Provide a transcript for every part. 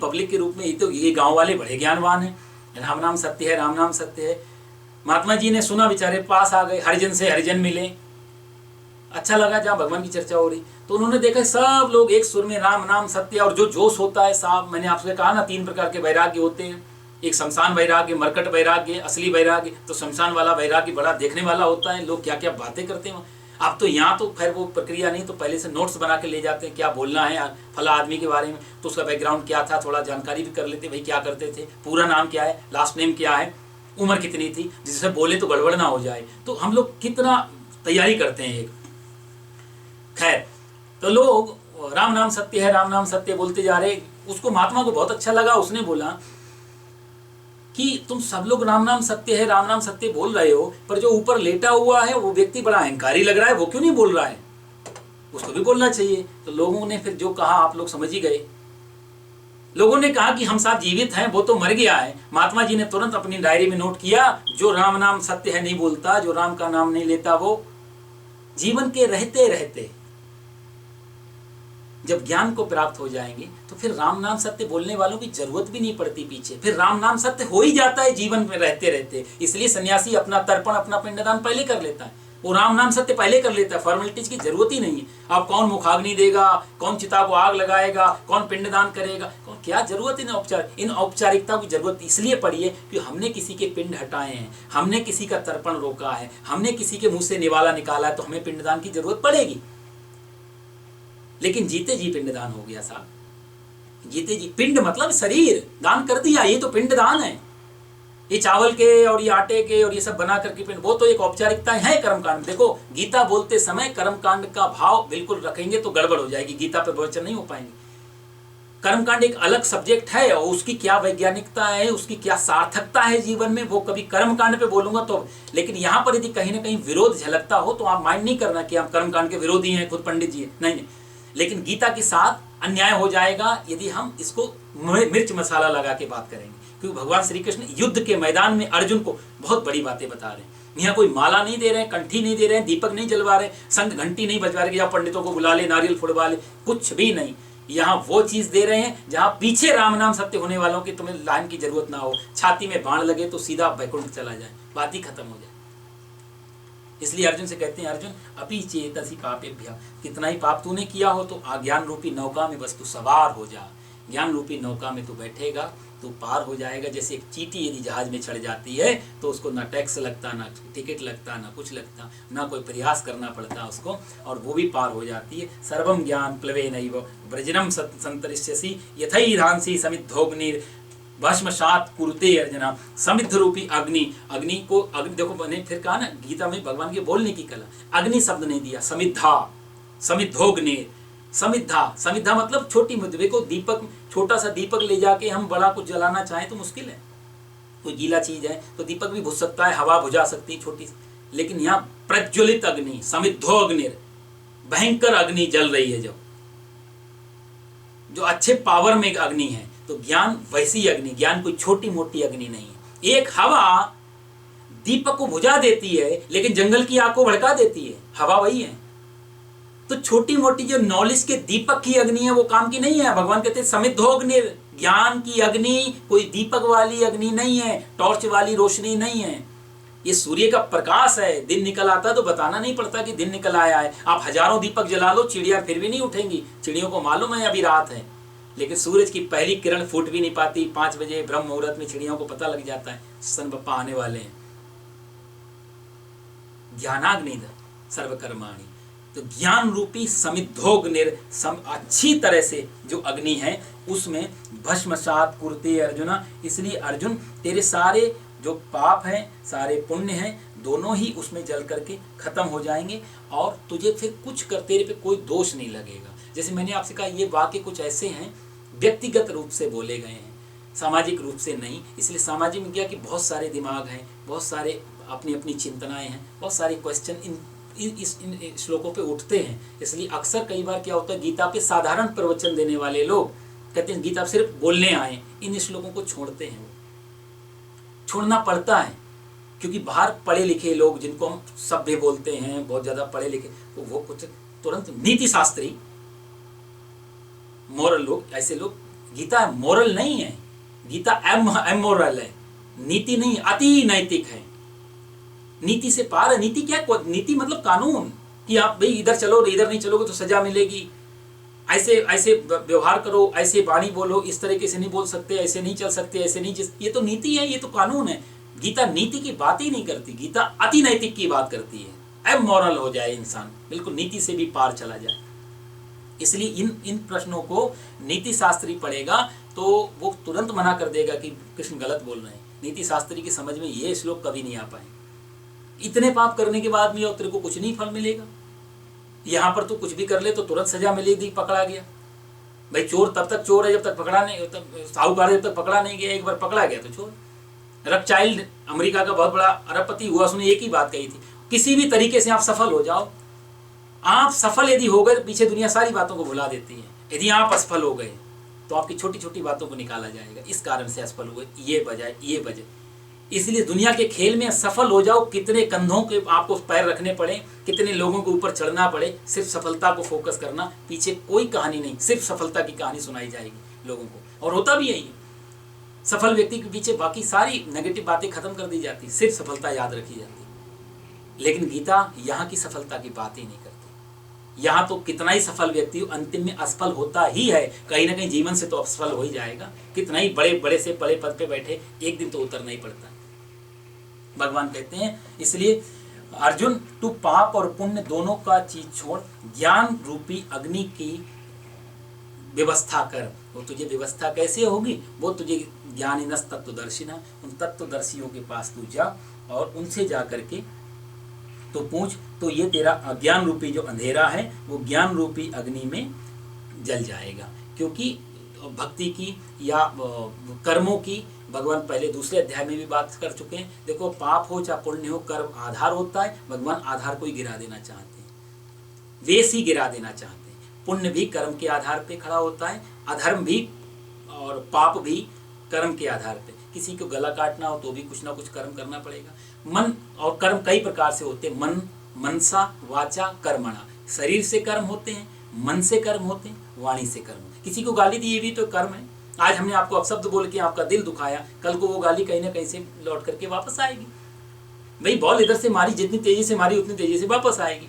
Public के रूप में ये गांव वाले बड़े ज्ञानवान हैं, राम नाम सत्य है, राम नाम सत्य है। महात्मा जी ने सुना, बेचारे पास आ गए, हरिजन से हरिजन मिले, अच्छा लगा जहाँ भगवान की चर्चा हो रही, तो उन्होंने देखा सब लोग एक सुर में राम नाम सत्य। और जो जोश होता है साहब, मैंने आपसे कहा ना 3 प्रकार के वैराग्य होते हैं, एक शमशान वैराग्य, मरकट वैराग्य, असली वैराग्य। तो शमशान वाला वैराग्य बड़ा देखने वाला होता है, लोग क्या क्या बातें करते हैं। अब तो यहाँ तो खैर वो प्रक्रिया नहीं, तो पहले से नोट्स बना के ले जाते हैं, क्या बोलना है फला आदमी के बारे में, तो उसका बैकग्राउंड क्या था, थोड़ा जानकारी भी कर लेते, भाई क्या करते थे, पूरा नाम क्या है, लास्ट नेम क्या है, उम्र कितनी थी, जिससे बोले तो गड़बड़ ना हो जाए। तो हम लोग कितना तैयारी करते हैं एक। खैर, तो लोग राम नाम सत्य है, राम नाम सत्य बोलते जा रहे। उसको महात्मा को बहुत अच्छा लगा, उसने बोला कि तुम सब लोग राम नाम सत्य है, राम नाम सत्य बोल रहे हो, पर जो ऊपर लेटा हुआ है वो व्यक्ति बड़ा अहंकारी लग रहा है, वो क्यों नहीं बोल रहा है, उसको भी बोलना चाहिए। तो लोगों ने फिर जो कहा आप लोग समझ ही गए। लोगों ने कहा कि हम साथ जीवित हैं, वो तो मर गया है। महात्मा जी ने तुरंत अपनी डायरी में नोट किया, जो राम नाम सत्य है नहीं बोलता, जो राम का नाम नहीं लेता, वो जीवन के रहते रहते जब ज्ञान को प्राप्त हो जाएंगे तो फिर राम नाम सत्य बोलने वालों की जरूरत भी नहीं पड़ती पीछे, फिर राम नाम सत्य हो ही जाता है जीवन में रहते रहते। इसलिए सन्यासी अपना तर्पण, अपना पिंडदान पहले कर लेता है, वो राम नाम सत्य पहले कर लेता है, फॉर्मेलिटीज की जरूरत ही नहीं है। अब कौन मुखाग्नि देगा, कौन चिता को आग लगाएगा, कौन पिंडदान करेगा, कौन, क्या जरूरत है इन औपचारिकताओं की जरूरत इसलिए पड़ी है कि हमने किसी के पिंड हटाए हैं, हमने किसी का तर्पण रोका है, हमने किसी के मुंह से निवाला निकाला है, तो हमें पिंडदान की जरूरत पड़ेगी। लेकिन जीते जी पिंडदान हो गया साहब, जीते जी पिंड मतलब शरीर दान कर दिया, ये तो पिंडदान है। ये चावल के और ये आटे के और ये सब बना करके पिंड, वो तो एक औपचारिकता है कर्मकांड। देखो गीता बोलते समय कर्मकांड का भाव बिल्कुल रखेंगे तो गड़बड़ हो जाएगी, गीता पे प्रवचन नहीं हो पाएंगे। कर्मकांड एक अलग सब्जेक्ट है और उसकी क्या वैज्ञानिकता है, उसकी क्या सार्थकता है जीवन में, वो कभी कर्मकांड पे बोलूंगा तो। लेकिन यहाँ पर यदि कहीं ना कहीं विरोध झलकता हो तो आप माइंड नहीं करना कि हम कर्मकांड के विरोधी हैं, खुद पंडित जी हैं, नहीं। लेकिन गीता के साथ अन्याय हो जाएगा यदि हम इसको मिर्च मसाला लगा के बात करेंगे, क्योंकि भगवान श्री कृष्ण युद्ध के मैदान में अर्जुन को बहुत बड़ी बातें बता रहे हैं। यहाँ कोई माला नहीं दे रहे हैं, कंठी नहीं दे रहे हैं, दीपक नहीं जलवा रहे, संग घंटी नहीं बजवा रहे, या पंडितों को बुला ले, नारियल फुड़वा ले, कुछ भी नहीं। यहाँ वो चीज दे रहे हैं जहाँ पीछे राम नाम सत्य होने वालों की तुम्हें लाइन की जरूरत ना हो, छाती में बाण लगे तो सीधा वैकुंठ चला जाए, बात ही खत्म हो जाए। इसलिए अर्जुन से कहते हैं, अर्जुन अपि चेतसि पापेभ्यः, कितना ही पाप तूने किया हो तो ज्ञान रूपी नौका में बस तू सवार हो जा। ज्ञान रूपी नौका में तू बैठेगा तो पार हो जाएगा। जैसे एक चींटी यदि जहाज में चढ़ जाती है तो उसको ना टैक्स लगता, ना टिकट लगता, ना कुछ लगता, ना कोई प्रयास करना पड़ता उसको, और वो भी पार हो जाती है। सर्वम ज्ञान प्लवेनैव व्रजनम संतरिष्यसि यथैधांसि समिद्धोग्निर भस्मसात् कुरुते अर्जुना। समिद्ध रूपी अग्नि, अग्नि को अग्नि, देखो मैंने फिर कहा ना गीता में भगवान के बोलने की कला, अग्नि शब्द नहीं दिया, समिद्धा, समिद्धोग्नि, समिद्धा, समिद्धा मतलब छोटी मुद्दे को, दीपक, छोटा सा दीपक ले जाके हम बड़ा कुछ जलाना चाहें तो मुश्किल है, कोई गीला चीज है तो दीपक भी बुझ सकता है, हवा बुझा सकती है छोटी सी, लेकिन यहाँ प्रज्वलित अग्नि, समिद्धो अग्निर, भयंकर अग्नि जल रही है जो अच्छे पावर में अग्नि है। तो ज्ञान वैसी अग्नि, ज्ञान कोई छोटी मोटी अग्नि नहीं है। एक हवा दीपक को बुझा देती है लेकिन जंगल की आग को भड़का देती है, हवा वही है। तो छोटी मोटी जो नॉलेज के दीपक की अग्नि है वो काम की नहीं है। भगवान कहते हैं समिद्धोग्नि, ज्ञान की अग्नि कोई दीपक वाली अग्नि नहीं है, टॉर्च वाली रोशनी नहीं है, ये सूर्य का प्रकाश है। दिन निकल आता है तो बताना नहीं पड़ता कि दिन निकल आया है। आप हजारों दीपक जला लो, चिड़िया फिर भी नहीं उठेंगी, चिड़ियों को मालूम है अभी रात है, लेकिन सूरज की पहली किरण फूट भी नहीं पाती। 5 बजे ब्रह्म मुहूर्त में चिड़ियों को पता लग जाता है सन बप्पा आने वाले हैं। ज्ञानाग्नि सर्वकर्माणि, तो ज्ञान रूपी समिद्धोग्निर, अच्छी तरह से जो अग्नि है उसमें भस्मसात् कुरुते अर्जुना। इसलिए अर्जुन तेरे सारे जो पाप हैं, सारे पुण्य हैं, दोनों ही उसमें जल करके खत्म हो जाएंगे और तुझे फिर कुछ कर, तेरे पे कोई दोष नहीं लगेगा। जैसे मैंने आपसे कहा ये वाक्य कुछ ऐसे हैं व्यक्तिगत रूप से बोले गए हैं, सामाजिक रूप से नहीं। इसलिए सामाजिक में क्या कि बहुत सारे दिमाग हैं, बहुत सारे अपनी अपनी चिंतनाएं हैं, बहुत सारे क्वेश्चन इन श्लोकों पे उठते हैं। इसलिए अक्सर कई बार क्या होता है, गीता पे साधारण प्रवचन देने वाले लोग कहते हैं गीता सिर्फ बोलने आए, इन श्लोकों को छोड़ते हैं। छोड़ना पड़ता है क्योंकि बाहर पढ़े लिखे लोग, जिनको हम सभ्य बोलते हैं, बहुत ज़्यादा पढ़े लिखे, तो वो कुछ तुरंत नीति शास्त्री, मोरल लोग, ऐसे लोग गीता मोरल नहीं है, गीता एमोरल है, नीति नहीं, अति नैतिक है, नीति से पार है। नीति क्या? नीति मतलब कानून, कि आप भाई इधर चलो, इधर नहीं चलोगे तो सजा मिलेगी, ऐसे ऐसे व्यवहार करो, ऐसे वाणी बोलो, इस तरीके से नहीं बोल सकते, ऐसे नहीं चल सकते, ऐसे नहीं, ये तो नीति है, ये तो कानून है। गीता नीति की बात ही नहीं करती, गीता अति नैतिक की बात करती है। अब मॉरल हो जाए इंसान, बिल्कुल नीति से भी पार चला जाए। इसलिए इन प्रश्नों को नीति शास्त्री पढ़ेगा तो वो तुरंत मना कर देगा कि कृष्ण गलत बोल रहे हैं। नीति शास्त्री की समझ में ये श्लोक कभी नहीं आ पाए। इतने पाप करने के बाद भी और तेरे को कुछ नहीं फल मिलेगा, यहाँ पर तो कुछ भी कर ले तो तुरंत सजा मिलेगी, पकड़ा गया। भाई चोर तब तक चोर है जब तक पकड़ा नहीं, तब साहूकार जब तक पकड़ा नहीं गया, एक बार पकड़ा गया तो चोर। रॉकचाइल्ड अमेरिका का बहुत बड़ा अरबपति हुआ, उसने एक ही बात कही थी, किसी भी तरीके से आप सफल हो जाओ। आप सफल यदि हो गए तो पीछे दुनिया सारी बातों को भुला देती है। यदि आप असफल हो गए तो आपकी छोटी छोटी बातों को निकाला जाएगा, इस कारण से असफल हुए, ये वजह। इसलिए दुनिया के खेल में सफल हो जाओ, कितने कंधों के आपको पैर रखने पड़े, कितने लोगों के ऊपर चढ़ना पड़े, सिर्फ सफलता को फोकस करना, पीछे कोई कहानी नहीं, सिर्फ सफलता की कहानी सुनाई जाएगी लोगों को। और होता भी यही है, सफल व्यक्ति के पीछे बाकी सारी नेगेटिव बातें खत्म कर दी जाती, सिर्फ सफलता याद रखी जाती। लेकिन गीता यहाँ की सफलता की बात ही नहीं करती। यहाँ तो कितना ही सफल व्यक्ति अंतिम में असफल होता ही है, कहीं ना कहीं जीवन से तो असफल हो ही जाएगा। कितना ही बड़े बड़े से बड़े पद पे बैठे, एक दिन तो उतरना ही पड़ता है। भगवान कहते हैं इसलिए अर्जुन, तू पाप और पुण्य दोनों का चीज छोड़, ज्ञान रूपी अग्नि की व्यवस्था कर। वो तुझे व्यवस्था कैसे होगी? वो तुझे ज्ञानिनस तत्वदर्शिना, उन तत्वदर्शियों के पास तू जा और उनसे जा करके तो पूछ, तो ये तेरा अज्ञान रूपी जो अंधेरा है वो ज्ञान रूपी अग्नि में जल जाएगा। क्योंकि भक्ति की या कर्मों की भगवान पहले दूसरे अध्याय में भी बात कर चुके हैं। देखो, पाप हो चाहे पुण्य हो, कर्म आधार होता है। भगवान आधार को ही गिरा देना चाहते हैं, वेश ही गिरा देना चाहते हैं। पुण्य भी कर्म के आधार पे खड़ा होता है, अधर्म भी और पाप भी कर्म के आधार पे। किसी को गला काटना हो तो भी कुछ ना कुछ कर्म करना पड़ेगा। मन और कर्म कई प्रकार से होते हैं, मन, मनसा, वाचा, कर्मणा। शरीर से कर्म होते हैं, मन से कर्म होते हैं, वाणी से कर्म। किसी को गाली दी, ये भी तो कर्म है। आज हमने आपको अपशब्द बोल के आपका दिल दुखाया, कल को वो गाली कहीं ना कहीं से लौट करके वापस आएगी। भाई बॉल इधर से मारी, जितनी तेजी से मारी उतनी तेजी से वापस आएगी।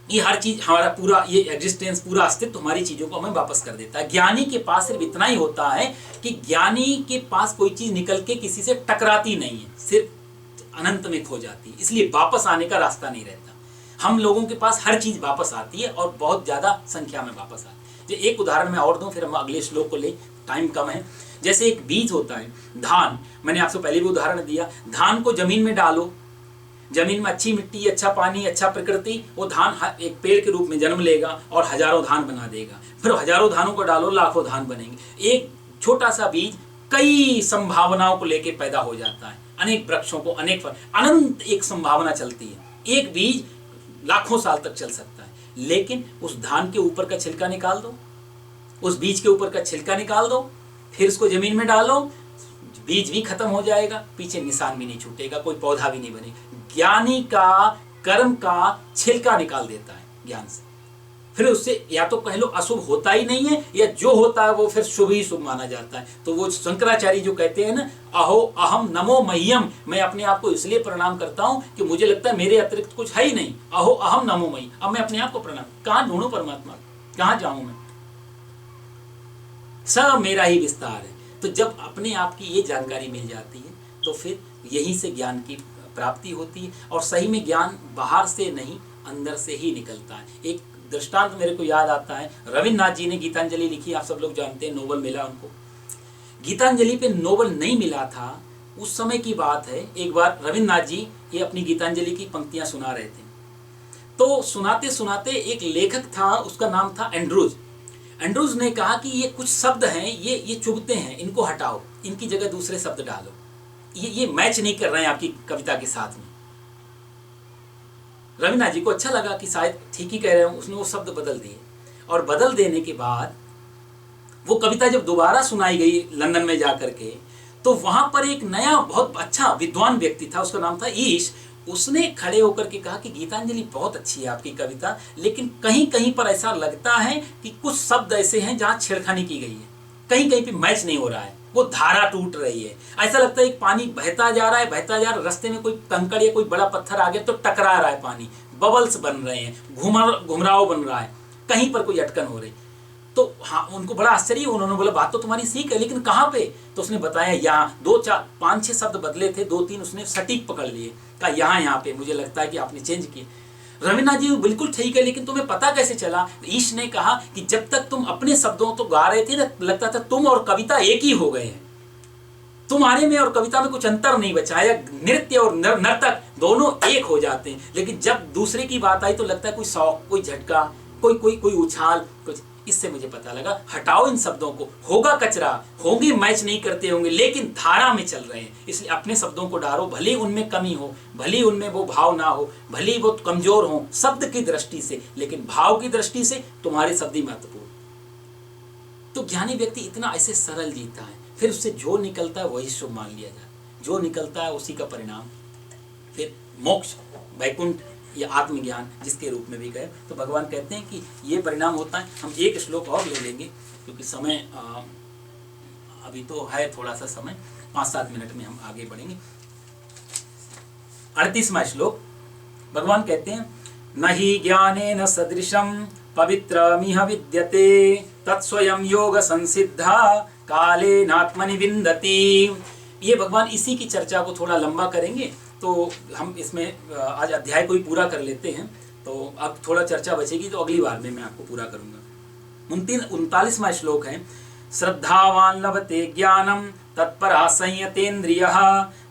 ये हर चीज, हमारा पूरा ये एग्जिस्टेंस, पूरा अस्तित्व हमारी चीजों को हमें वापस कर देता है। ज्ञानी के पास सिर्फ इतना ही होता है कि ज्ञानी के पास कोई चीज निकल के किसी से टकराती नहीं है, सिर्फ अनंत में खो जाती है। इसलिए वापस आने का रास्ता नहीं रहता। हम लोगों के पास हर चीज वापस आती है और बहुत ज्यादा संख्या में वापस आती है। जो एक उदाहरण मैं और दूं, फिर हम अगले श्लोक को ले, टाइम कम है। जैसे एक बीज होता है, धान, मैंने आपसे पहले भी उदाहरण दिया। धान को जमीन में डालो, जमीन में अच्छी मिट्टी, अच्छा पानी, अच्छा प्रकृति, वो धान एक पेड़ के रूप में जन्म लेगा और हजारों धान बना देगा। फिर हजारों धानों को डालो, लाखों धान बनेंगे। एक छोटा सा बीज कई संभावनाओं को लेके पैदा हो जाता है, अनेक वृक्षों को, अनेक अनंत एक संभावना चलती है। एक बीज लाखों साल तक चल सकता है। लेकिन उस धान के ऊपर का छिलका निकाल दो, उस बीज के ऊपर का छिलका निकाल दो, फिर उसको जमीन में डालो, बीज भी खत्म हो जाएगा, पीछे निशान भी नहीं छूटेगा, कोई पौधा भी नहीं बनेगा। ज्ञानी का कर्म का छिलका निकाल देता है ज्ञान से। फिर उससे या तो कह लो अशुभ होता ही नहीं है, या जो होता है वो फिर शुभ ही शुभ माना जाता है। तो वो शंकराचार्य जो कहते हैं ना, अहो अहम नमो मह्यम, मैं अपने आप को इसलिए प्रणाम करता हूं कि मुझे लगता है मेरे अतिरिक्त कुछ है ही नहीं। अहो अहम नमो मयि, अब मैं अपने आप को प्रणाम, कहां ढूंढूं परमात्मा, कहां जाऊं मैं, सब मेरा ही विस्तार है। तो जब अपने आप की ये जानकारी मिल जाती है तो फिर यहीं से ज्ञान की प्राप्ति होती है। और सही में ज्ञान बाहर से नहीं, अंदर से ही निकलता है। एक दृष्टांत मेरे को याद आता है, रविन्द्रनाथ जी ने गीतांजलि लिखी, आप सब लोग जानते हैं, नोबेल मिला उनको। गीतांजलि पे नोबेल नहीं मिला था, उस समय की बात है। एक बार रविन्द्रनाथ जी ये अपनी गीतांजलि की पंक्तियां सुना रहे थे, तो सुनाते सुनाते एक लेखक था, उसका नाम था एंड्रूज। एंड्रूज ने कहा कि ये कुछ शब्द हैं, ये चुभते हैं, इनको हटाओ, इनकी जगह दूसरे शब्द डालो, ये मैच नहीं कर रहे हैं आपकी कविता के साथ में। रविन्द्रनाथ जी को अच्छा लगा कि शायद ठीक ही कह रहे हैं, उसने वो शब्द बदल दिए। और बदल देने के बाद वो कविता जब दोबारा सुनाई गई लंदन में जाकर के, तो वहां पर एक नया बहुत अच्छा विद्वान व्यक्ति था, उसका नाम था ईश। उसने खड़े होकर के कहा कि गीतांजलि बहुत अच्छी है आपकी कविता, लेकिन कहीं कहीं पर ऐसा लगता है कि कुछ शब्द ऐसे हैं जहां छेड़खानी की गई है, कहीं कहीं पे मैच नहीं हो रहा है, वो धारा टूट रही है। ऐसा लगता है कि पानी बहता जा रहा है, बहता जा रहा है, रास्ते में कोई कंकड़ या कोई बड़ा पत्थर आ गया तो टकरा रहा है पानी, बबल्स बन रहे हैं, घुमराव बन रहा है, कहीं पर कोई अटकन हो रही। तो हाँ, उनको बड़ा आश्चर्य, उन्होंने बोला बात तो तुम्हारी ठीक है, लेकिन कहाँ पे? तो उसने बताया यहाँ, 2 4 5 6 शब्द बदले थे, 2 3 उसने सटीक पकड़ लिए, कहा यहाँ पे मुझे लगता है कि आपने चेंज किए। रविन्द्रनाथ जी बिल्कुल ठीक है, लेकिन तुम्हें पता कैसे चला? ईश ने कहा कि जब तक तुम अपने शब्दों तो गा रहे थे ना, लगता था तुम और कविता एक ही हो गए हैं, तुम्हारे में और कविता में कुछ अंतर नहीं बचा है, नृत्य और नर्तक दोनों एक हो जाते हैं। लेकिन जब दूसरे की बात आई तो लगता है कोई शौक, कोई झटका, कोई उछाल, कुछ। इससे मुझे पता लगा हटाओ इन शब्दों को, होगा कचरा, होंगे मैच नहीं करते होंगे, लेकिन धारा में चल रहे हैं, इसलिए अपने शब्दों को डालो, भले उनमें कमी हो, भले उनमें वो भाव ना हो, भले वो कमजोर हो शब्द की दृष्टि से, लेकिन भाव की दृष्टि से तुम्हारे शब्द ही महत्वपूर्ण। तो ज्ञानी व्यक्ति इतना ऐसे सरल जीता है, फिर उससे जो निकलता है वही शुभ मान लिया जाए, जो निकलता है उसी का परिणाम फिर मोक्ष, वैकुंठ या आत्मज्ञान जिसके रूप में भी कहे। तो भगवान कहते हैं कि ये परिणाम होता है। हम एक श्लोक और ले लेंगे क्योंकि समय अभी तो है थोड़ा सा समय, 5-7 मिनट में हम आगे बढ़ेंगे। 38वां श्लोक भगवान कहते हैं, नहि ज्ञानेन सदृशं पवित्रमिह विद्यते तत्स्वयं योग संसिद्धा कालेनात्मनि विन्दति। ये भगवान इसी की चर्चा को थोड़ा लंबा करेंगे, तो हम इसमें आज अध्याय को ही पूरा कर लेते हैं। तो अब थोड़ा चर्चा बचेगी तो अगली बार में मैं आपको पूरा करूंगा। 39वां श्लोक है, श्रद्धावान लभते ज्ञानम तत्परा संयतेन्द्रियः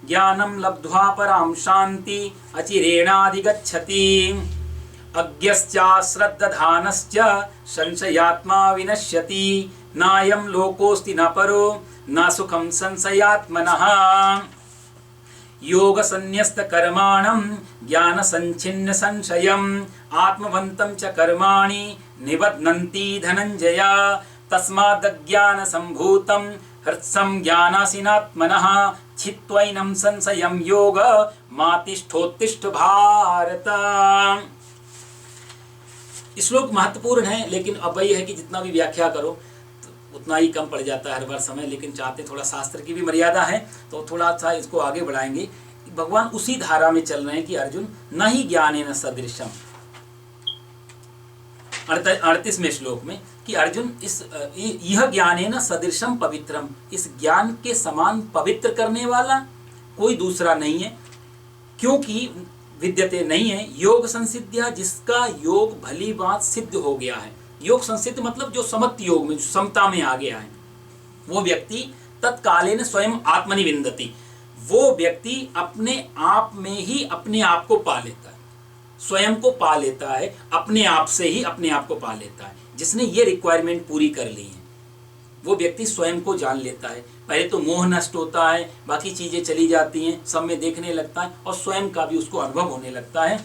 ज्ञानम लब्ध्वा पराम शांति अचिरेणाधिगच्छति अज्ञश्चाश्रद्दधानश्च संशयात्मा विनश्यति नायं लोकोऽस्ति न परो न सुखं संशयात्मनः योग संन्यस्त कर्माणं ज्ञान संचिन्न संशयम् आत्मवन्तं च कर्माणि निबध्नन्ति धनंजय तस्मादज्ञान संभूतं हृत्सं ज्ञानासीनात्मनः छित्त्वैनं संशयं योग मातिष्ठोत्तिष्ठ भारत। श्लोक महत्वपूर्ण है, लेकिन अब वही है कि जितना भी व्याख्या करो उतना ही कम पड़ जाता है हर बार समय, लेकिन चाहते थोड़ा शास्त्र की भी मर्यादा है तो थोड़ा सा इसको आगे बढ़ाएंगे। भगवान उसी धारा में चल रहे हैं कि अर्जुन न ही ज्ञानेन सदृशम, 38वें श्लोक में कि अर्जुन यह ज्ञानेन सदृशम पवित्रम, इस ज्ञान के समान पवित्र करने वाला कोई दूसरा नहीं है, क्योंकि विद्यते नहीं है योग संसिद्धिया, जिसका योग भली बात सिद्ध हो गया है। योग संसिद्ध मतलब जो समत्व योग में, जो समता में आ गया है, वो व्यक्ति तत्कालेन स्वयं आत्मनि विन्दति, वो व्यक्ति अपने आप में ही अपने आप को पा लेता है, स्वयं को पा लेता है, अपने आप से ही अपने आप को पा लेता है। जिसने ये रिक्वायरमेंट पूरी कर ली है वो व्यक्ति स्वयं को जान लेता है। पहले तो मोह नष्ट होता है, बाकी चीजें चली जाती हैं, सब में देखने लगता है और स्वयं का भी उसको अनुभव होने लगता है।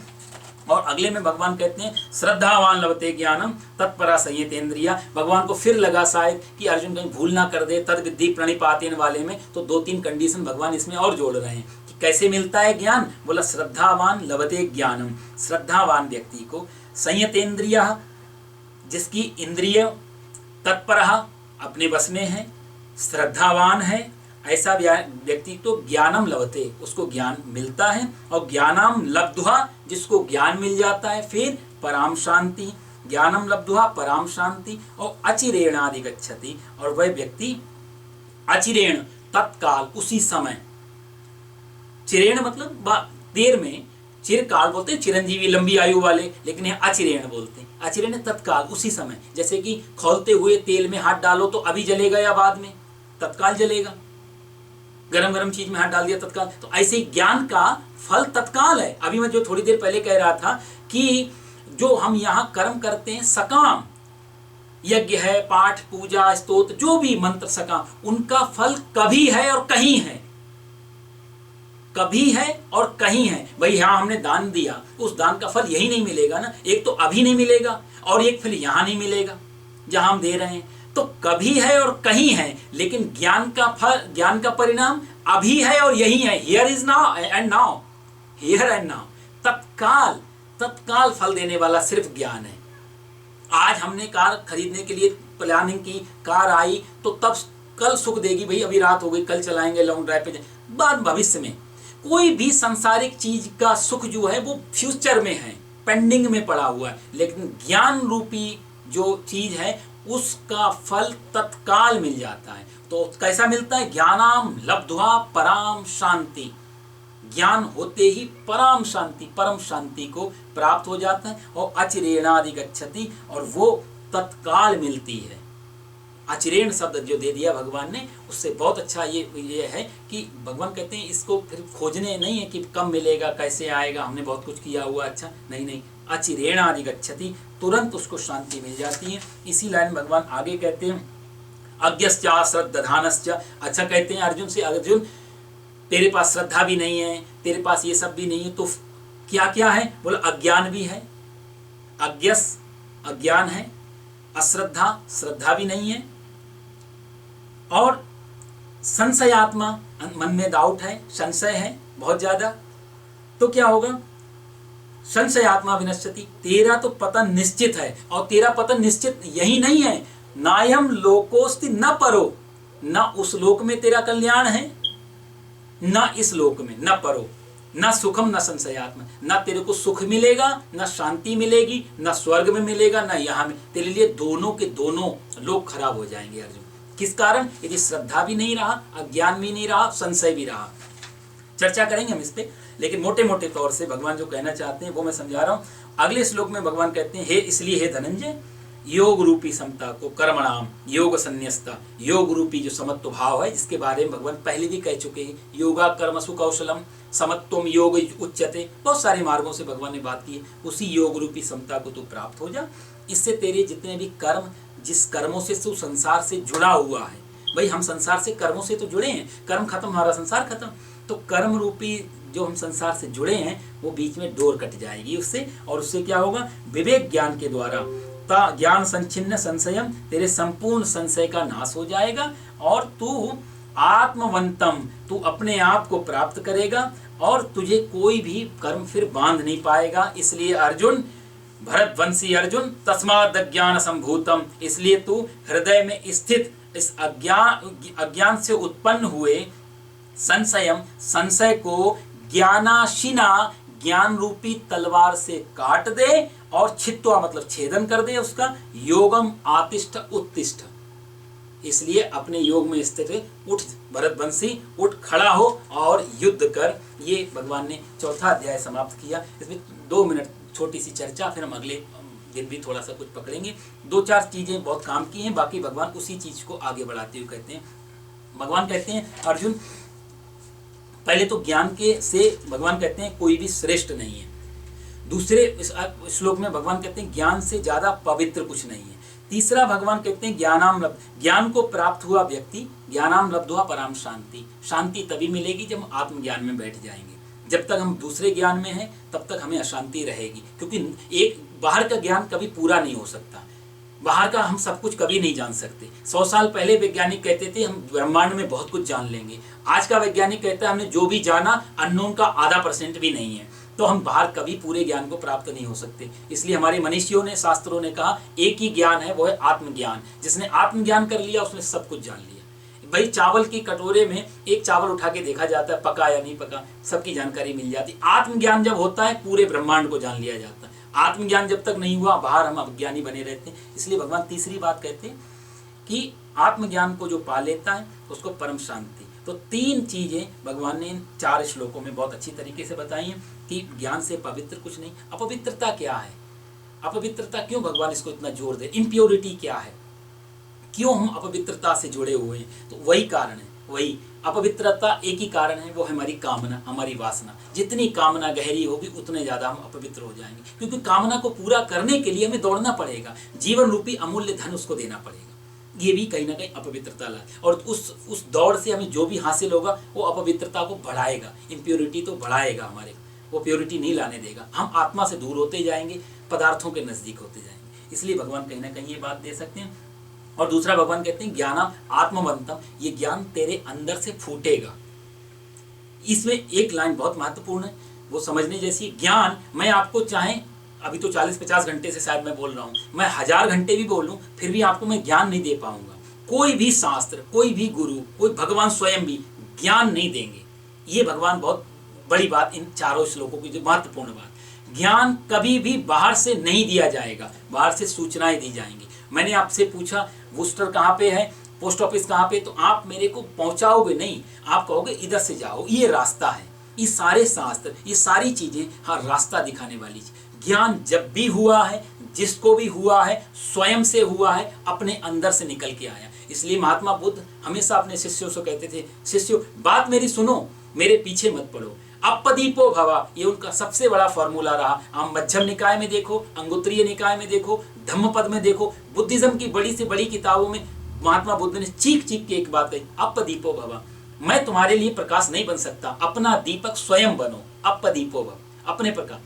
और अगले में भगवान कहते हैं श्रद्धावान लभते ज्ञानम तत्परा संयतेन्द्रिया। भगवान को फिर लगा शायद कि अर्जुन कहीं भूल ना कर दे तद विद्धि प्रणिपातेन वाले में, तो 2-3 कंडीशन भगवान इसमें और जोड़ रहे हैं कि कैसे मिलता है ज्ञान। बोला श्रद्धावान लभते ज्ञानम, श्रद्धावान व्यक्ति को, संयतेन्द्रिया जिसकी इंद्रिय, तत्परा अपने बस में है, श्रद्धावान है, ऐसा व्यक्ति तो ज्ञानम लभते, उसको ज्ञान मिलता है। और ज्ञानम लब्ध्वा, जिसको ज्ञान मिल जाता है, फिर पराम शांति, ज्ञानम लब्ध्वा पराम शांति, और अचिरेणाधिगच्छति, और वह व्यक्ति अचिरेण तत्काल उसी समय, चिरेण मतलब देर में, चिरकाल बोलते हैं चिरंजीवी लंबी आयु वाले, लेकिन यह अचिरेण बोलते हैं। अचिरेण तत्काल उसी समय, जैसे कि खौलते हुए तेल में हाथ डालो तो अभी जलेगा या बाद में, तत्काल जलेगा। गरम गरम चीज में हाथ डाल दिया तत्काल, तो ऐसे ही ज्ञान का फल तत्काल है। अभी मैं जो थोड़ी देर पहले कह रहा था कि जो हम यहाँ कर्म करते हैं सकाम, यज्ञ है, पाठ पूजा स्तोत्र, जो भी मंत्र सकाम, उनका फल कभी है और कहीं है, कभी है और कहीं है। भाई यहाँ हमने दान दिया, उस दान का फल यही नहीं मिलेगा ना, एक तो अभी नहीं मिलेगा और एक फिर यहाँ नहीं मिलेगा जहां हम दे रहे हैं। तो कभी है और कहीं है, लेकिन ज्ञान का फल, ज्ञान का परिणाम अभी है और यही है। Here is now and now, here and now, तत्काल फल देने वाला सिर्फ ज्ञान है। आज हमने कार खरीदने के लिए प्लानिंग की, कार आई तो तब कल सुख देगी, भाई अभी रात हो गई, कल चलाएंगे, लॉन्ग ड्राइव पे बाद भविष्य में। कोई भी सांसारिक चीज का सुख जो है वो फ्यूचर में है, पेंडिंग में पड़ा हुआ है। लेकिन ज्ञान रूपी जो चीज है उसका फल तत्काल मिल जाता है। तो कैसा मिलता है? ज्ञानाम लब्ध्वा पराम शांति, ज्ञान होते ही पराम शांति, परम शांति को प्राप्त हो जाता है। और अचिरेणादि गच्छति, और वो तत्काल मिलती है। अचिरेण शब्द जो दे दिया भगवान ने, उससे बहुत अच्छा ये है कि भगवान कहते हैं इसको फिर खोजने नहीं है कि कब मिलेगा, कैसे आएगा, हमने बहुत कुछ किया हुआ, अच्छा नहीं, अचिरेणादि गच्छति, तुरंत उसको शांति मिल जाती है। इसी लाइन भगवान आगे कहते हैं अज्ञश्चा श्रद्धानश्च। अच्छा कहते हैं अर्जुन से, अर्जुन तेरे पास श्रद्धा भी नहीं है, तेरे पास ये सब भी नहीं है, तो क्या क्या है? बोला अज्ञान भी है, अज्ञस अज्ञान है, अश्रद्धा श्रद्धा भी नहीं है, और संशयात्मा मन में डाउट है, संशय है बहुत ज्यादा। तो क्या होगा? संशयात्मा विनश्यति, तेरा तो पतन निश्चित है। और तेरा पतन निश्चित यही नहीं है, नायम लोकोस्ति न परो, न उस लोक में तेरा कल्याण है, न इस लोक में, न परो, न सुखम न संशयात्मा, न तेरे को सुख मिलेगा, न शांति मिलेगी, न स्वर्ग में मिलेगा, न यहाँ में। तेरे लिए दोनों के दोनों लोग खराब हो जाएंगे अर्जुन। किस कारण? यदि श्रद्धा भी नहीं रहा, अज्ञान भी नहीं रहा, संशय भी रहा। चर्चा करेंगे हम इस पे, लेकिन मोटे मोटे तौर से भगवान जो कहना चाहते हैं वो मैं समझा रहा हूँ। अगले श्लोक में भगवान कहते हैं, हे इसलिए हे धनंजय, योग रूपी समता को कर्मणाम योग संन्यस्ता, योग रूपी जो समत्व भाव है, जिसके बारे में भगवान पहले भी कह चुके हैं, योगा कर्मसु कौशलम समत्वम योग उच्यते, बहुत सारे मार्गों से भगवान ने बात की है। उसी योग रूपी समता को तू प्राप्त हो जा। इससे तेरे जितने भी कर्म, जिस कर्मों से तू संसार से जुड़ा हुआ है, भाई हम संसार से कर्मों से तो जुड़े हैं, कर्म खत्म हमारा संसार खत्म, तो कर्म रूपी जो हम संसार से जुड़े हैं वो बीच में डोर कट जाएगी उससे। और उससे क्या होगा? विवेक ज्ञान के द्वारा ज्ञान संचिन्न संशयम, तेरे संपूर्ण संशय का नाश हो जाएगा, और तू आत्मवंतम, तू अपने आप को प्राप्त करेगा, और तुझे कोई भी कर्म फिर बांध नहीं पाएगा। इसलिए अर्जुन, भरतवंशी अर्जुन, तस्माद् अज्ञान संभूतम, इसलिए तू हृदय में स्थित इस अज्ञान से उत्पन्न हुए संशयम, संशय को ज्ञानाशिना, ज्ञान रूपी तलवार से काट दे, और छित्वा मतलब छेदन कर दे उसका, योगम आतिष्ठ उत्तिष्ठ, इसलिए अपने योग में स्थित उठ भरतवंशी, उठ खड़ा हो और युद्ध कर। ये भगवान ने चौथा अध्याय समाप्त किया। इसमें 2 मिनट छोटी सी चर्चा, फिर हम अगले दिन भी थोड़ा सा कुछ पकड़ेंगे। 2-4 चीजें बहुत काम की हैं, बाकी भगवान उसी चीज को आगे बढ़ाते हुए कहते हैं। भगवान कहते हैं अर्जुन, पहले तो ज्ञान के से भगवान कहते हैं कोई भी श्रेष्ठ नहीं है। दूसरे श्लोक में भगवान कहते हैं ज्ञान से ज्यादा पवित्र कुछ नहीं है। तीसरा भगवान कहते हैं ज्ञान को प्राप्त हुआ व्यक्ति, ज्ञानाम लब्ध्वा पराम शांति, शांति तभी मिलेगी जब हम आत्मज्ञान में बैठ जाएंगे। जब तक हम दूसरे ज्ञान में हैं तब तक हमें अशांति रहेगी, क्योंकि एक बाहर का ज्ञान कभी पूरा नहीं हो सकता, बाहर का हम सब कुछ कभी नहीं जान सकते। 100 साल पहले वैज्ञानिक कहते थे हम ब्रह्मांड में बहुत कुछ जान लेंगे, आज का वैज्ञानिक कहता है हमने जो भी जाना अननोन का आधा % भी नहीं है, तो हम बाहर कभी पूरे ज्ञान को प्राप्त नहीं हो सकते। इसलिए हमारे मनीषियों ने, शास्त्रों ने कहा एक ही ज्ञान है, वो है आत्मज्ञान। जिसने आत्मज्ञान कर लिया उसने सब कुछ जान लिया। भाई चावल की कटोरे में एक चावल उठा के देखा जाता है पका या नहीं पका, सबकी जानकारी मिल जाती। आत्मज्ञान जब होता है पूरे ब्रह्मांड को जान लिया जाता है। आत्मज्ञान जब तक नहीं हुआ बाहर हम अज्ञानी बने रहते हैं। इसलिए भगवान तीसरी बात कहते हैं कि आत्मज्ञान को जो पा लेता है उसको परम शांति। तो 3 चीजें भगवान ने इन 4 श्लोकों में बहुत अच्छी तरीके से बताई हैं कि ज्ञान से पवित्र कुछ नहीं। अपवित्रता क्या है? अपवित्रता क्यों भगवान इसको इतना जोर दे? इम्प्योरिटी क्या है? क्यों हम अपवित्रता से जुड़े हुए हैं? तो वही कारण है, वही अपवित्रता एक ही कारण है, वो है हमारी कामना, हमारी वासना। जितनी कामना गहरी होगी उतने ज्यादा हम अपवित्र हो जाएंगे, क्योंकि कामना को पूरा करने के लिए हमें दौड़ना पड़ेगा, जीवन रूपी अमूल्य धन उसको देना पड़ेगा। ये भी कहीं ना कहीं अपवित्रता लाए, और उस दौड़ से हमें जो भी हासिल होगा वो अपवित्रता को बढ़ाएगा, इम्प्योरिटी तो बढ़ाएगा हमारे, वो प्योरिटी नहीं लाने देगा। हम आत्मा से दूर होते जाएंगे, पदार्थों के नजदीक होते जाएंगे। इसलिए भगवान कहीं ना कहीं ये बात दे सकते हैं। और दूसरा भगवान कहते हैं ज्ञानम आत्मवंतम, ये ज्ञान तेरे अंदर से फूटेगा। इसमें एक लाइन बहुत महत्वपूर्ण है, वो समझने जैसी। ज्ञान मैं आपको चाहे अभी तो 40-50 घंटे से शायद मैं बोल रहा हूँ, मैं 1000 घंटे भी बोल लूँ फिर भी आपको मैं ज्ञान नहीं दे पाऊंगा। कोई भी शास्त्र, कोई भी गुरु, कोई भगवान स्वयं भी ज्ञान नहीं देंगे। ये भगवान बहुत बड़ी बात इन चारों श्लोकों की जो महत्वपूर्ण बात, ज्ञान कभी भी बाहर से नहीं दिया जाएगा, बाहर से सूचनाएं दी जाएंगी। मैंने आपसे पूछा वूस्टर कहाँ पे है, पोस्ट ऑफिस कहाँ पे, तो आप मेरे को पहुंचाओगे नहीं, आप कहोगे इधर से जाओ, ये रास्ता है। ये सारे शास्त्र, ये सारी चीजें हाँ रास्ता दिखाने वाली चीज। ज्ञान जब भी हुआ है, जिसको भी हुआ है, स्वयं से हुआ है, अपने अंदर से निकल के आया। इसलिए महात्मा बुद्ध हमेशा अपने शिष्यों से कहते थे, शिष्यों बात मेरी सुनो, मेरे पीछे मत पड़ो, अपदीपो भवा, ये उनका सबसे बड़ा फॉर्मूला रहा। आप मध्यम निकाय में देखो, अंगुत्रीय निकाय में देखो, धम्मपद में देखो, बुद्धिज्म की बड़ी से बड़ी किताबों में महात्मा बुद्ध ने चीख चीख के एक बात कही, अपदीपो भवा, मैं तुम्हारे लिए प्रकाश नहीं बन सकता, अपना दीपक स्वयं बनो, अपदीपो भव, अपने प्रकाश।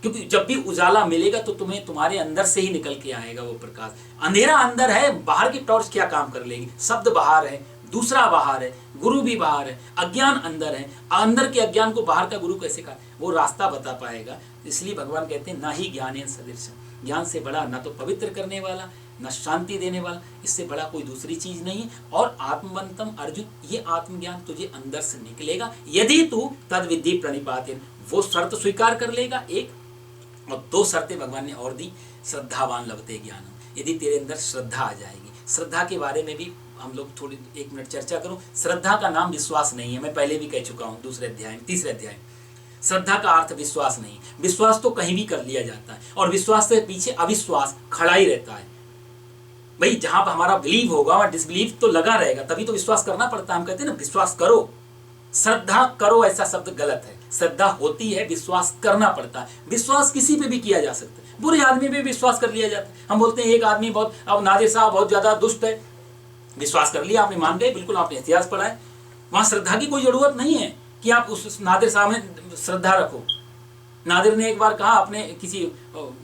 क्योंकि जब भी उजाला मिलेगा तो तुम्हें तुम्हारे अंदर से ही निकल के आएगा वो प्रकाश। अंधेरा अंदर है, बाहर की टॉर्च क्या काम कर लेगी, शब्द बाहर है, दूसरा बाहर है, गुरु भी बाहर है, अज्ञान अंदर है, अंदर के अज्ञान को बाहर का गुरु कैसे का वो रास्ता बता पाएगा। इसलिए भगवान कहते हैं ना ही ज्ञानेन सदृश, ज्ञान से बड़ा ना तो पवित्र करने वाला, न शांति देने वाला, इससे बड़ा कोई दूसरी चीज नहीं है। और आत्मवंतम अर्जुन, ये आत्मज्ञान तुझे अंदर से निकलेगा यदि तू तद विद्धि प्रणिपातेन, वो शर्त स्वीकार कर लेगा एक। और 2 शर्तें भगवान ने और दी, श्रद्धावान लभते ज्ञानम, यदि तेरे अंदर श्रद्धा आ जाएगी। श्रद्धा के बारे में भी हम लोग थोड़ी 1 मिनट चर्चा करूं। श्रद्धा का नाम विश्वास नहीं है, मैं पहले भी कह चुका हूं, दूसरे अध्याय, तीसरे अध्याय। श्रद्धा का अर्थ विश्वास नहीं, विश्वास तो कहीं भी कर लिया जाता है, और विश्वास के पीछे अविश्वास खड़ा ही रहता है। भाई जहां पर हमारा बिलीव होगा वहां डिसबिलीव तो लगा रहेगा, तभी तो विश्वास करना पड़ता है। हम कहते हैं ना विश्वास करो, श्रद्धा करो ऐसा शब्द गलत है। श्रद्धा होती है, विश्वास करना पड़ता है। विश्वास किसी पे भी किया जा सकता है, बुरे आदमी पे भी विश्वास कर लिया जाता है। हम बोलते हैं एक आदमी बहुत, अब नादिर साहब बहुत ज्यादा दुष्ट है, विश्वास कर लिया, आपने मान गए, बिल्कुल आपने इतिहास पढ़ा है, वहां श्रद्धा की कोई जरूरत नहीं है कि आप उस नादिर साहब में श्रद्धा रखो। नादिर ने एक बार कहा अपने किसी,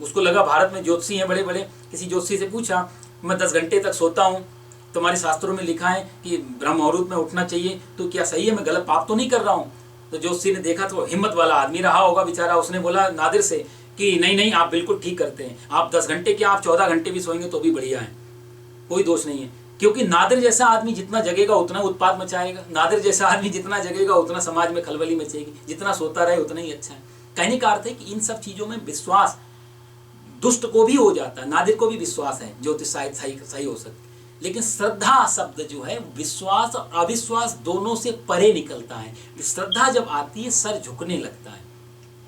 उसको लगा भारत में ज्योतिषी हैं बड़े बड़े, किसी ज्योतिषी से पूछा मैं 10 घंटे तक सोता हूँ, तुम्हारे शास्त्रों में लिखा है कि ब्रह्म मुहूर्त में उठना चाहिए, तो क्या सही है, मैं गलत पाप तो नहीं कर रहा हूँ? तो ज्योतिषी ने देखा तो हिम्मत वाला आदमी रहा होगा बेचारा, उसने बोला नादिर से कि नहीं नहीं आप बिल्कुल ठीक करते हैं, आप 10 घंटे क्या आप 14 घंटे भी सोएंगे तो भी बढ़िया है, कोई दोष नहीं है। क्योंकि नादिर जैसा आदमी जितना जगेगा उतना उत्पाद मचाएगा, नादिर जैसा आदमी जितना जगेगा उतना समाज में खलबली मचेगी, जितना सोता रहे उतना ही अच्छा है। कहने का अर्थ है कि इन सब चीजों में विश्वास दुष्ट को भी हो जाता है, नादिर को भी विश्वास है, ज्योतिष शायद सही हो सकती, लेकिन श्रद्धा शब्द जो है विश्वास और अविश्वास दोनों से परे निकलता है। श्रद्धा जब आती है सर झुकने लगता है,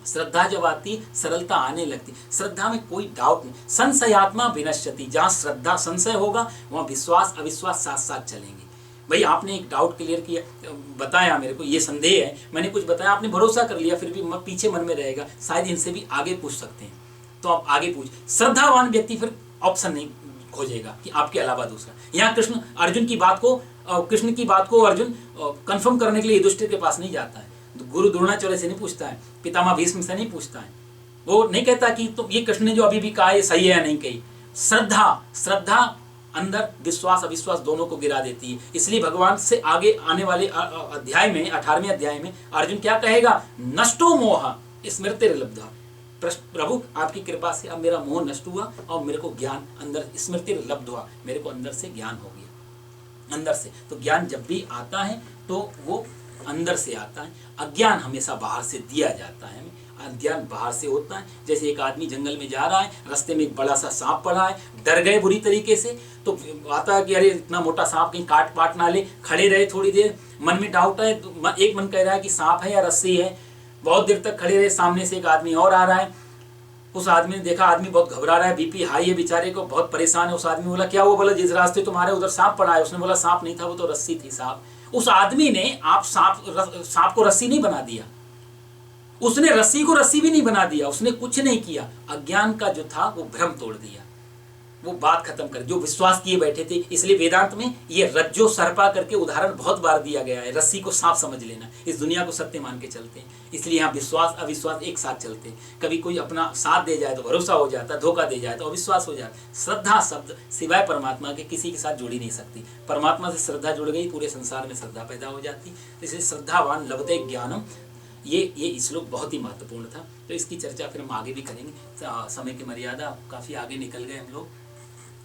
श्रद्धा जब आती है सरलता आने लगती है, श्रद्धा में कोई डाउट नहीं। संशयात्मा विनश्यति, जहाँ श्रद्धा संशय होगा वहाँ विश्वास अविश्वास साथ साथ चलेंगे। भाई आपने एक डाउट क्लियर किया, बताया मेरे को ये संदेह है, मैंने कुछ बताया, आपने भरोसा कर लिया, फिर भी पीछे मन में रहेगा शायद इनसे भी आगे पूछ सकते हैं, तो आप आगे पूछ। श्रद्धावान व्यक्ति फिर ऑप्शन नहीं खोजेगा कि आपके अलावा दूसरा। यहाँ कृष्ण अर्जुन की बात को, कृष्ण की बात को अर्जुन कंफर्म करने के लिए युधिष्ठिर के पास नहीं जाता है, गुरु द्रोणाचार्य से नहीं पूछता है, पितामह भीष्म से नहीं पूछता है, वो नहीं कहता कि तो ये कृष्ण ने जो अभी भी कहा है सही है या नहीं कही। श्रद्धा अंदर विश्वास अविश्वास दोनों को गिरा देती है। इसलिए भगवान से आगे आने वाले अध्याय में 18वें अध्याय में अर्जुन क्या कहेगा, नष्टो मोह स्मृतिर्लब्धा, प्रभु आपकी कृपा से अब मेरा मोह नष्ट हुआ और मेरे को ज्ञान अंदर स्मृतिर्लब्ध हुआ, मेरे को अंदर से ज्ञान हो गया। अंदर से तो ज्ञान जब भी आता है तो वो अंदर से आता है, अज्ञान हमेशा बाहर से दिया जाता है, अज्ञान बाहर से होता है। जैसे एक आदमी जंगल में जा रहा है, रास्ते में एक बड़ा सा सांप पड़ा है, डर गए बुरी तरीके से, तो आता है कि अरे इतना मोटा सांप कहीं काट पाट ना ले, खड़े रहे थोड़ी देर, मन में डाउट है, तो एक मन कह रहा है कि सांप है या रस्सी है, बहुत देर तक खड़े रहे, सामने से एक आदमी और आ रहा है, उस आदमी ने देखा आदमी बहुत घबरा रहा है, बीपी हाई है बेचारे को, बहुत परेशान है। उस आदमी बोला क्या हुआ? बोला जिस रास्ते तुम्हारे उधर सांप पड़ा है। उसने बोला सांप नहीं था, वो तो रस्सी थी सांप। उस आदमी ने आप सांप को रस्सी नहीं बना दिया, उसने रस्सी को रस्सी भी नहीं बना दिया, उसने कुछ नहीं किया, अज्ञान का जो था वो भ्रम तोड़ दिया, वो बात खत्म कर, जो विश्वास किए बैठे थे। इसलिए वेदांत में ये रज्जो सर्पा करके उदाहरण बहुत बार दिया गया है, रस्सी को सांप समझ लेना, इस दुनिया को सत्य मान के चलते हैं। इसलिए यहाँ विश्वास अविश्वास एक साथ चलते हैं, कभी कोई अपना साथ दे जाए तो भरोसा हो जाता है, धोखा दे जाए तो अविश्वास हो जाता है। श्रद्धा शब्द सिवाय परमात्मा के किसी के साथ जुड़ी नहीं सकती, परमात्मा से श्रद्धा जुड़ गई पूरे संसार में श्रद्धा पैदा हो जाती। इसलिए श्रद्धावान लभते ज्ञानम, ये श्लोक बहुत ही महत्वपूर्ण था। तो इसकी चर्चा फिर हम आगे भी करेंगे, समय की मर्यादा काफ़ी आगे निकल गए हम लोग,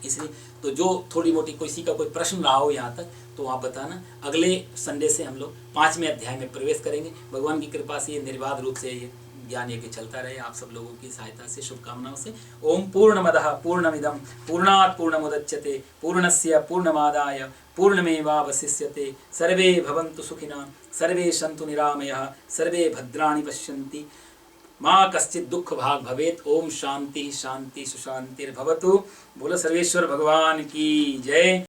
इसलिए तो जो थोड़ी मोटी किसी का कोई प्रश्न रहा हो यहाँ तक तो आप बताना। अगले संडे से हम लोग 5वें अध्याय में प्रवेश करेंगे। भगवान की कृपा से ये निर्बाध रूप से ये ज्ञान यज्ञ चलता रहे, आप सब लोगों की सहायता से, शुभकामनाओं से। ओम पूर्णमदः पूर्णमिदं पूर्णात् पूर्णमुदच्यते पूर्णस्य पूर्णमादाय पूर्णमेवावशिष्यते। सर्वे भवन्तु सुखिनः, सर्वे सन्तु निरामयाः, सर्वे भद्राणि पश्यन्ति, माँ कश्चित् दुख भाग भवेत्। ओम शांति शांति सुशांतिर्भवतु। बोलो सर्वेश्वर भगवान की जय।